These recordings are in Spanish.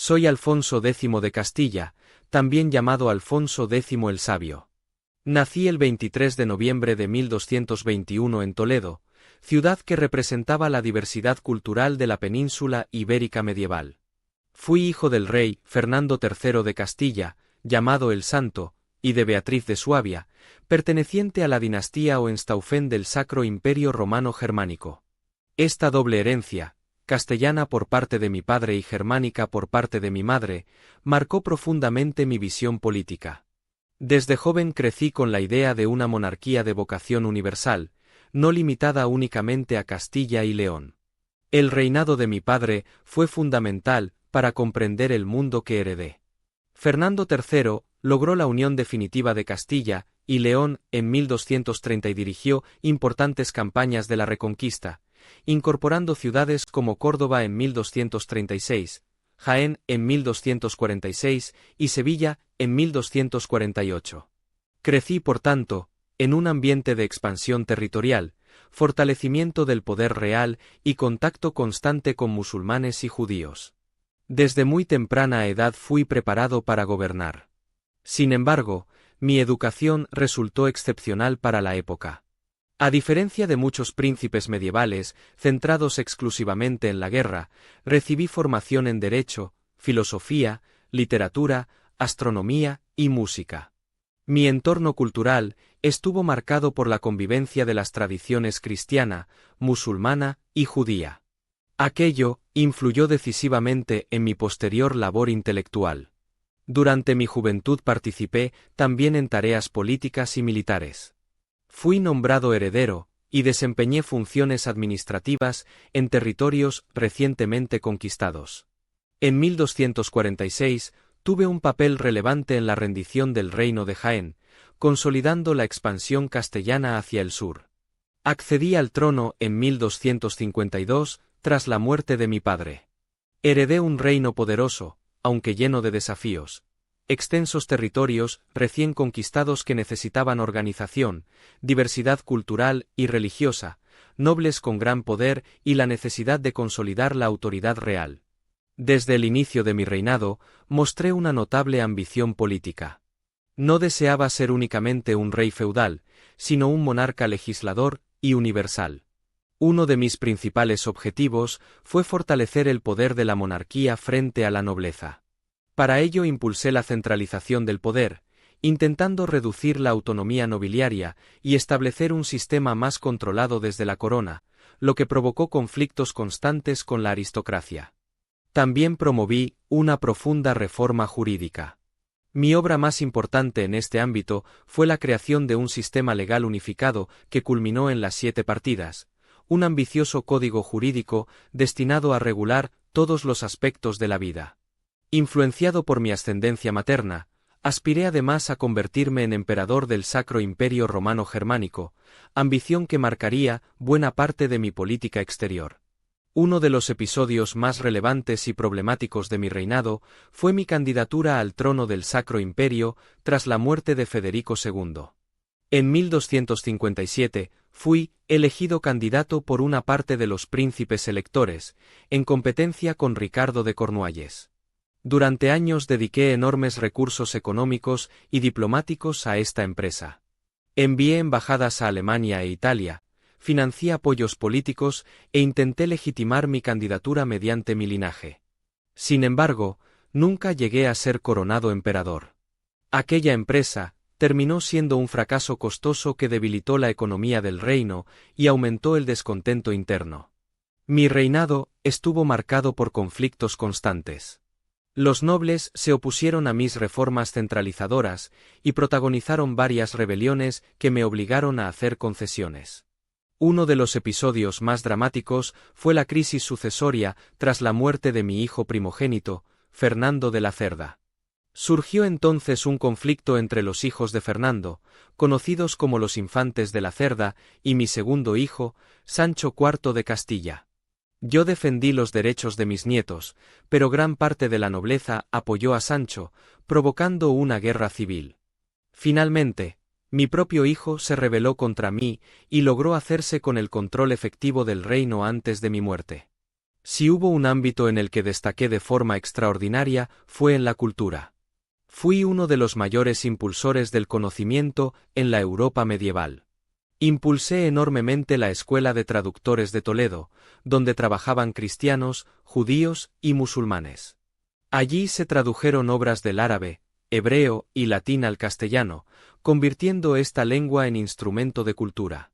Soy Alfonso X de Castilla, también llamado Alfonso X el Sabio. Nací el 23 de noviembre de 1221 en Toledo, ciudad que representaba la diversidad cultural de la península ibérica medieval. Fui hijo del rey Fernando III de Castilla, llamado el Santo, y de Beatriz de Suabia, perteneciente a la dinastía Hohenstaufen del Sacro Imperio Romano Germánico. Esta doble herencia, castellana por parte de mi padre y germánica por parte de mi madre, marcó profundamente mi visión política. Desde joven crecí con la idea de una monarquía de vocación universal, no limitada únicamente a Castilla y León. El reinado de mi padre fue fundamental para comprender el mundo que heredé. Fernando III logró la unión definitiva de Castilla y León en 1230 y dirigió importantes campañas de la Reconquista, incorporando ciudades como Córdoba en 1236, Jaén en 1246 y Sevilla en 1248. Crecí, por tanto, en un ambiente de expansión territorial, fortalecimiento del poder real y contacto constante con musulmanes y judíos. Desde muy temprana edad fui preparado para gobernar. Sin embargo, mi educación resultó excepcional para la época. A diferencia de muchos príncipes medievales, centrados exclusivamente en la guerra, recibí formación en derecho, filosofía, literatura, astronomía y música. Mi entorno cultural estuvo marcado por la convivencia de las tradiciones cristiana, musulmana y judía. Aquello influyó decisivamente en mi posterior labor intelectual. Durante mi juventud participé también en tareas políticas y militares. Fui nombrado heredero y desempeñé funciones administrativas en territorios recientemente conquistados. En 1246 tuve un papel relevante en la rendición del reino de Jaén, consolidando la expansión castellana hacia el sur. Accedí al trono en 1252 tras la muerte de mi padre. Heredé un reino poderoso, aunque lleno de desafíos. Extensos territorios recién conquistados que necesitaban organización, diversidad cultural y religiosa, nobles con gran poder y la necesidad de consolidar la autoridad real. Desde el inicio de mi reinado, mostré una notable ambición política. No deseaba ser únicamente un rey feudal, sino un monarca legislador y universal. Uno de mis principales objetivos fue fortalecer el poder de la monarquía frente a la nobleza. Para ello impulsé la centralización del poder, intentando reducir la autonomía nobiliaria y establecer un sistema más controlado desde la corona, lo que provocó conflictos constantes con la aristocracia. También promoví una profunda reforma jurídica. Mi obra más importante en este ámbito fue la creación de un sistema legal unificado que culminó en las 7 partidas, un ambicioso código jurídico destinado a regular todos los aspectos de la vida. Influenciado por mi ascendencia materna, aspiré además a convertirme en emperador del Sacro Imperio Romano Germánico, ambición que marcaría buena parte de mi política exterior. Uno de los episodios más relevantes y problemáticos de mi reinado fue mi candidatura al trono del Sacro Imperio tras la muerte de Federico II. En 1257, fui elegido candidato por una parte de los príncipes electores, en competencia con Ricardo de Cornualles. Durante años dediqué enormes recursos económicos y diplomáticos a esta empresa. Envié embajadas a Alemania e Italia, financié apoyos políticos e intenté legitimar mi candidatura mediante mi linaje. Sin embargo, nunca llegué a ser coronado emperador. Aquella empresa terminó siendo un fracaso costoso que debilitó la economía del reino y aumentó el descontento interno. Mi reinado estuvo marcado por conflictos constantes. Los nobles se opusieron a mis reformas centralizadoras y protagonizaron varias rebeliones que me obligaron a hacer concesiones. Uno de los episodios más dramáticos fue la crisis sucesoria tras la muerte de mi hijo primogénito, Fernando de la Cerda. Surgió entonces un conflicto entre los hijos de Fernando, conocidos como los infantes de la Cerda, y mi segundo hijo, Sancho IV de Castilla. Yo defendí los derechos de mis nietos, pero gran parte de la nobleza apoyó a Sancho, provocando una guerra civil. Finalmente, mi propio hijo se rebeló contra mí y logró hacerse con el control efectivo del reino antes de mi muerte. Si hubo un ámbito en el que destaqué de forma extraordinaria, fue en la cultura. Fui uno de los mayores impulsores del conocimiento en la Europa medieval. Impulsé enormemente la Escuela de Traductores de Toledo, donde trabajaban cristianos, judíos y musulmanes. Allí se tradujeron obras del árabe, hebreo y latín al castellano, convirtiendo esta lengua en instrumento de cultura.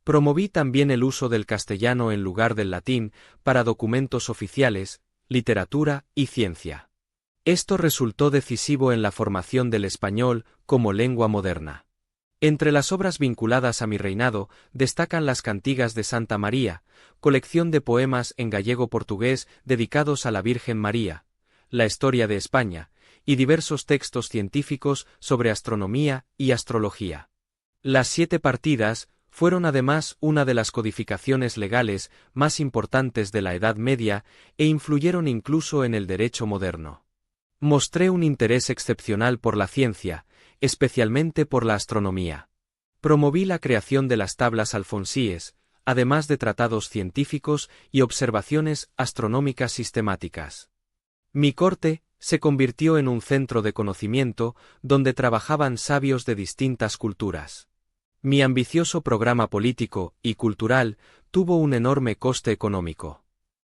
Promoví también el uso del castellano en lugar del latín para documentos oficiales, literatura y ciencia. Esto resultó decisivo en la formación del español como lengua moderna. Entre las obras vinculadas a mi reinado destacan las Cantigas de Santa María, colección de poemas en gallego-portugués dedicados a la Virgen María, la Historia de España, y diversos textos científicos sobre astronomía y astrología. Las 7 partidas fueron además una de las codificaciones legales más importantes de la Edad Media e influyeron incluso en el derecho moderno. Mostré un interés excepcional por la ciencia, especialmente por la astronomía. Promoví la creación de las tablas alfonsíes, además de tratados científicos y observaciones astronómicas sistemáticas. Mi corte se convirtió en un centro de conocimiento donde trabajaban sabios de distintas culturas. Mi ambicioso programa político y cultural tuvo un enorme coste económico.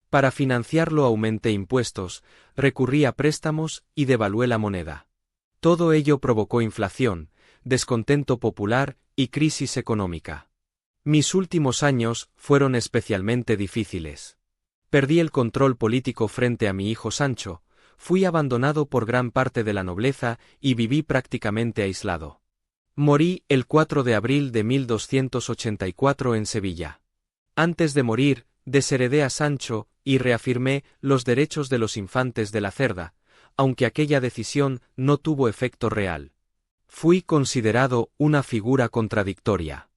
Para financiarlo aumenté impuestos, recurrí a préstamos y devalué la moneda. Todo ello provocó inflación, descontento popular y crisis económica. Mis últimos años fueron especialmente difíciles. Perdí el control político frente a mi hijo Sancho, fui abandonado por gran parte de la nobleza y viví prácticamente aislado. Morí el 4 de abril de 1284 en Sevilla. Antes de morir, desheredé a Sancho y reafirmé los derechos de los infantes de la Cerda, aunque aquella decisión no tuvo efecto real. Fui considerado una figura contradictoria.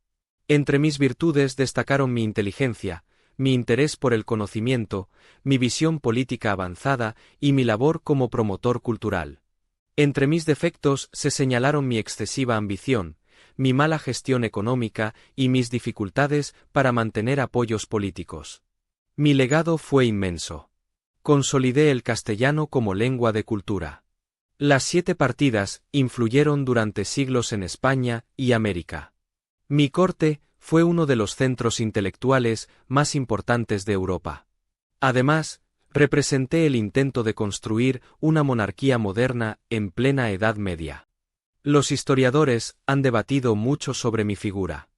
Entre mis virtudes destacaron mi inteligencia, mi interés por el conocimiento, mi visión política avanzada y mi labor como promotor cultural. Entre mis defectos se señalaron mi excesiva ambición, mi mala gestión económica y mis dificultades para mantener apoyos políticos. Mi legado fue inmenso. Consolidé el castellano como lengua de cultura. Las 7 partidas influyeron durante siglos en España y América. Mi corte fue uno de los centros intelectuales más importantes de Europa. Además, representé el intento de construir una monarquía moderna en plena Edad Media. Los historiadores han debatido mucho sobre mi figura.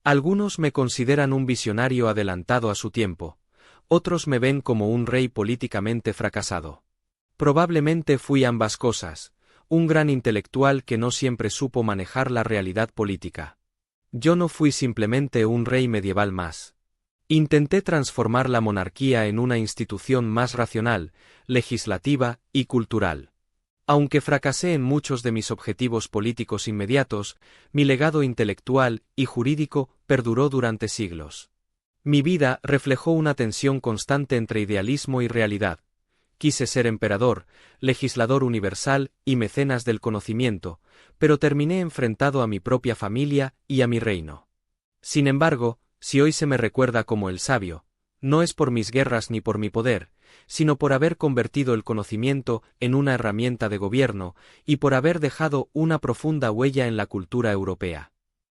Algunos me consideran un visionario adelantado a su tiempo, otros me ven como un rey políticamente fracasado. Probablemente fui ambas cosas, un gran intelectual que no siempre supo manejar la realidad política. Yo no fui simplemente un rey medieval más. Intenté transformar la monarquía en una institución más racional, legislativa y cultural. Aunque fracasé en muchos de mis objetivos políticos inmediatos, mi legado intelectual y jurídico perduró durante siglos. Mi vida reflejó una tensión constante entre idealismo y realidad. Quise ser emperador, legislador universal y mecenas del conocimiento, pero terminé enfrentado a mi propia familia y a mi reino. Sin embargo, si hoy se me recuerda como el sabio, no es por mis guerras ni por mi poder, sino por haber convertido el conocimiento en una herramienta de gobierno y por haber dejado una profunda huella en la cultura europea.